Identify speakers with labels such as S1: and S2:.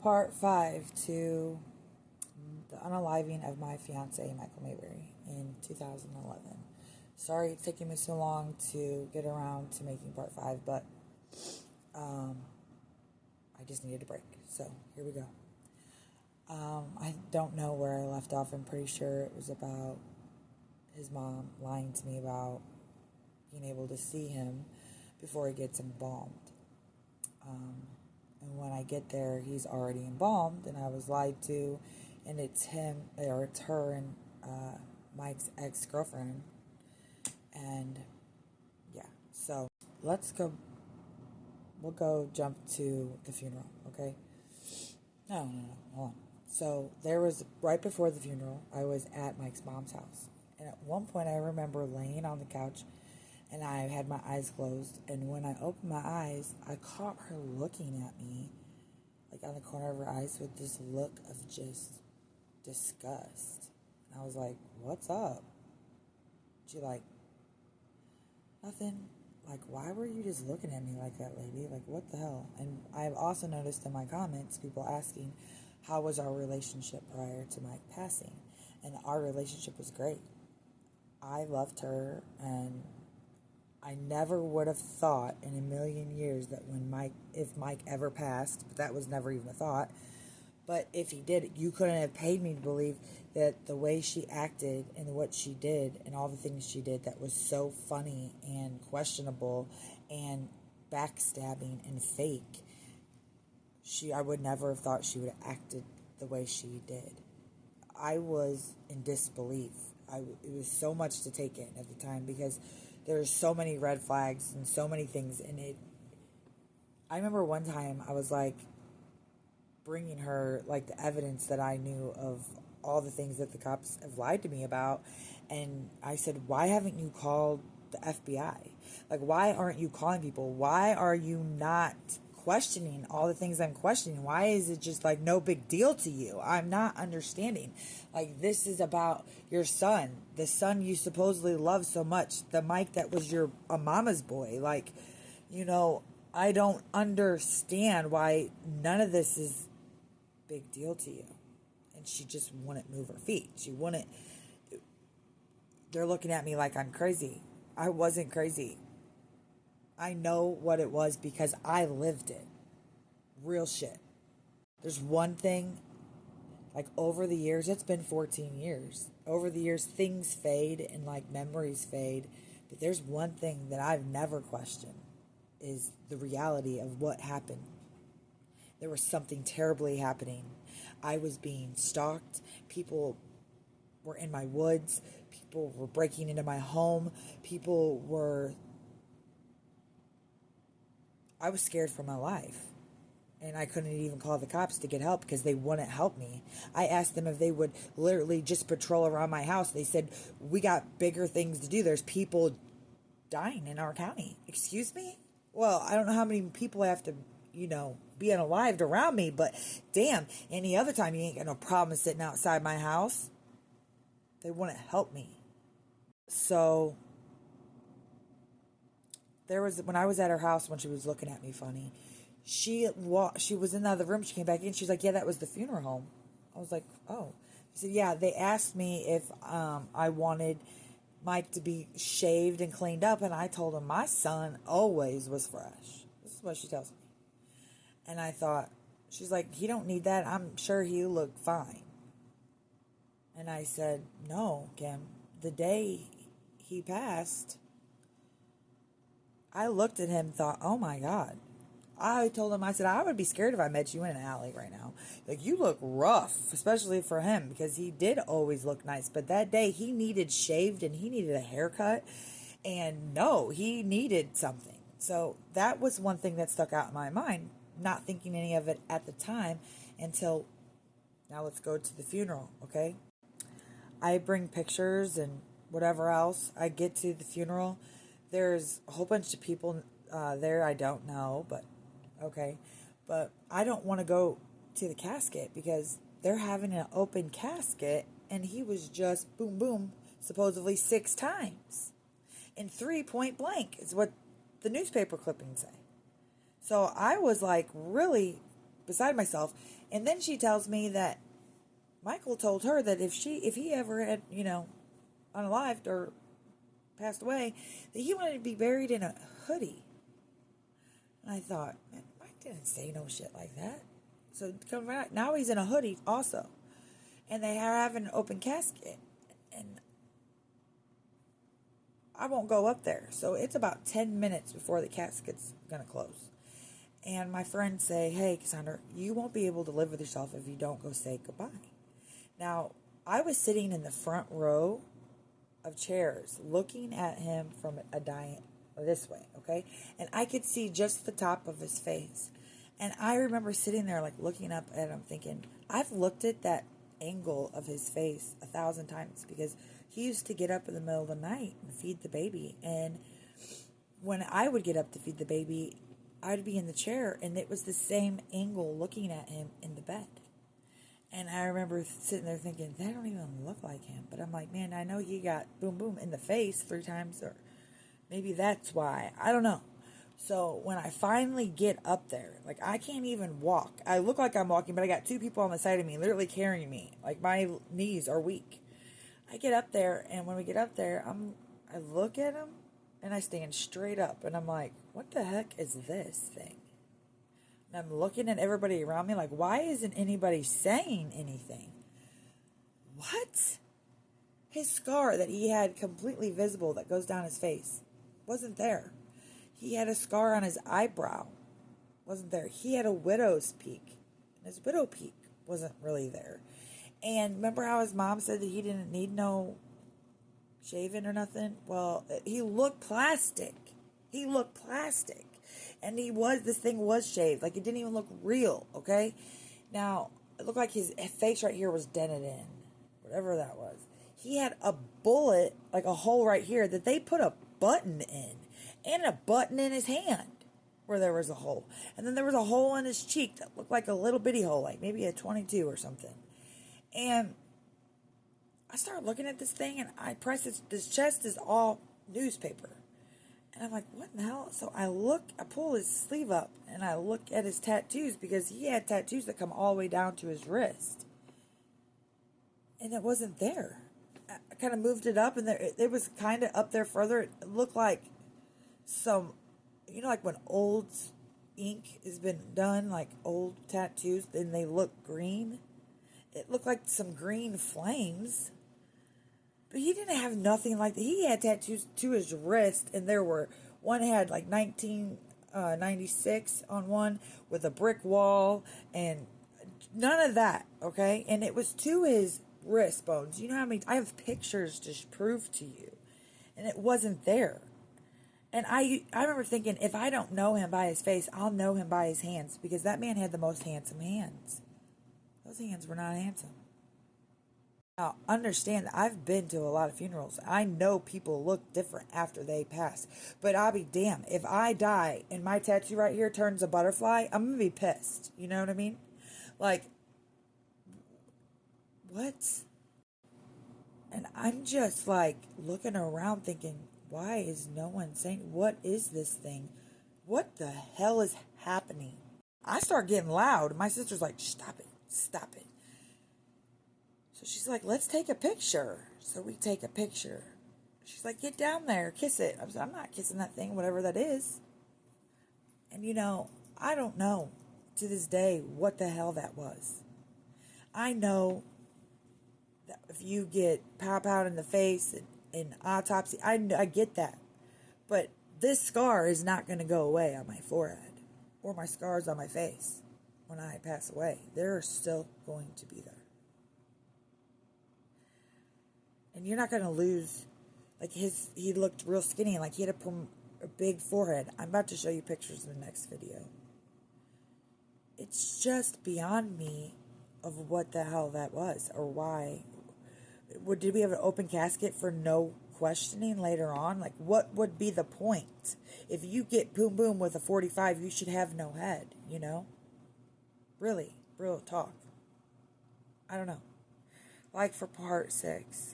S1: part 5 to the unaliving of my fiance, Michael Mayberry, in 2011. Sorry it's taking me so long to get around to making part 5, but I just needed a break. So here we go. I don't know where I left off. I'm pretty sure it was about his mom lying to me about being able to see him before he gets embalmed. And when I get there, he's already embalmed, and I was lied to, and it's him, or it's her and Mike's ex-girlfriend. And yeah, so let's go. We'll go jump to the funeral, okay? No, hold on. So there was, right before the funeral, I was at Mike's mom's house. And at one point I remember laying on the couch and I had my eyes closed. And when I opened my eyes, I caught her looking at me, like on the corner of her eyes, with this look of just disgust. And I was like, what's up? She like, nothing. Like, why were you just looking at me like that, lady? Like, what the hell? And I've also noticed in my comments, people asking, how was our relationship prior to Mike passing? And our relationship was great. I loved her, and I never would have thought in a million years that if Mike ever passed, but that was never even a thought. But if he did, you couldn't have paid me to believe that the way she acted and what she did and all the things she did that was so funny and questionable and backstabbing and fake, I would never have thought she would have acted the way she did. I was in disbelief. It was so much to take in at the time because there's so many red flags and so many things in it. I remember one time I was like, bringing her like the evidence that I knew of all the things that the cops have lied to me about, and I said, why haven't you called the FBI? Like, why aren't you calling people? Why are you not questioning all the things I'm questioning? Why is it just like no big deal to you? I'm not understanding. Like, this is about your son, the son you supposedly love so much, the Mike that was a mama's boy. Like, I don't understand why none of this is big deal to you. And she just wouldn't move her feet. They're looking at me like I'm crazy. I wasn't crazy. I know what it was because I lived it. Real shit. There's one thing, like, over the years, it's been 14 years. Over the years, things fade and like memories fade. But there's one thing that I've never questioned, is the reality of what happened. There was something terribly happening. I was being stalked. People were in my woods. People were breaking into my home. I was scared for my life. And I couldn't even call the cops to get help because they wouldn't help me. I asked them if they would literally just patrol around my house. They said, we got bigger things to do. There's people dying in our county. Excuse me? Well, I don't know how many people I have to, be unalived around me, but damn, any other time you ain't got no problem sitting outside my house. They wouldn't help me. So when I was at her house, when she was looking at me funny, she was in the other room. She came back in. She's like, yeah, that was the funeral home. I was like, oh. She said, yeah, they asked me if I wanted Mike to be shaved and cleaned up, and I told him my son always was fresh. This is what she tells me. And I thought, she's like, he don't need that. I'm sure he looked fine. And I said, no, Kim, the day he passed, I looked at him and thought, oh my God. I told him, I said, I would be scared if I met you in an alley right now. Like, you look rough, especially for him, because he did always look nice. But that day, he needed shaved and he needed a haircut. And no, he needed something. So that was one thing that stuck out in my mind, not thinking any of it at the time until, now let's go to the funeral, okay? I bring pictures and whatever else. I get to the funeral. There's a whole bunch of people there I don't know, but okay. But I don't want to go to the casket because they're having an open casket and he was just boom, boom, supposedly 6 times. And 3 point blank is what the newspaper clippings say. So I was like really beside myself. And then she tells me that Michael told her that if he ever had, unalived or passed away, that he wanted to be buried in a hoodie. And I thought, man, Mike didn't say no shit like that. So come right now, he's in a hoodie also, and they are having an open casket, and I won't go up there. So it's about 10 minutes before the casket's gonna close. And my friends say, hey, Cassandra, you won't be able to live with yourself if you don't go say goodbye. Now, I was sitting in the front row of chairs looking at him from a this way, okay? And I could see just the top of his face. And I remember sitting there like looking up at him thinking, I've looked at that angle of his face 1,000 times because he used to get up in the middle of the night and feed the baby. And when I would get up to feed the baby, I'd be in the chair and it was the same angle looking at him in the bed. And I remember sitting there thinking, that don't even look like him. But I'm like, man, I know he got boom, boom in the face 3 times, or maybe that's why. I don't know. So when I finally get up there, like I can't even walk. I look like I'm walking, but I got 2 people on the side of me literally carrying me. Like my knees are weak. I get up there, and when we get up there, I look at him, and I stand straight up, and I'm like, what the heck is this thing? And I'm looking at everybody around me like, why isn't anybody saying anything? What? His scar that he had completely visible that goes down his face wasn't there. He had a scar on his eyebrow. Wasn't there. He had a widow's peak. And his widow peak wasn't really there. And remember how his mom said that he didn't need no shaving or nothing? Well, he looked plastic. He looked plastic. And this thing was shaved. Like, it didn't even look real, okay? Now, it looked like his face right here was dented in. Whatever that was. He had a bullet, like a hole right here, that they put a button in. And a button in his hand where there was a hole. And then there was a hole in his cheek that looked like a little bitty hole, like maybe a 22 or something. And I started looking at this thing, and I pressed this chest is all newspaper. And I'm like, what in the hell? So I pull his sleeve up, and I look at his tattoos, because he had tattoos that come all the way down to his wrist. And it wasn't there. I kind of moved it up, and it was kind of up there further. It looked like some, like when old ink has been done, like old tattoos, then they look green. It looked like some green flames. But he didn't have nothing like that. He had tattoos to his wrist, and one had like 1996 on one with a brick wall, and none of that, okay? And it was to his wrist bones. You know how many, I have pictures to prove to you, and it wasn't there. And I remember thinking, if I don't know him by his face, I'll know him by his hands, because that man had the most handsome hands. Those hands were not handsome. Now, understand that I've been to a lot of funerals. I know people look different after they pass. But I'll be damned. If I die and my tattoo right here turns a butterfly, I'm going to be pissed. You know what I mean? Like, what? And I'm just like looking around thinking, why is no one saying, what is this thing? What the hell is happening? I start getting loud. My sister's like, stop it. Stop it. So she's like, let's take a picture. So we take a picture. She's like, get down there, kiss it. I was like, I'm not kissing that thing, whatever that is. And I don't know to this day what the hell that was. I know that if you get pow in the face and autopsy, I get that. But this scar is not going to go away on my forehead or my scars on my face when I pass away. They're still going to be there. And you're not going to lose, like he looked real skinny, like he had a big forehead. I'm about to show you pictures in the next video. It's just beyond me of what the hell that was, or why. Did we have an open casket for no questioning later on? Like, what would be the point? If you get boom boom with a 45, you should have no head, Really, real talk. I don't know. Like for part 6.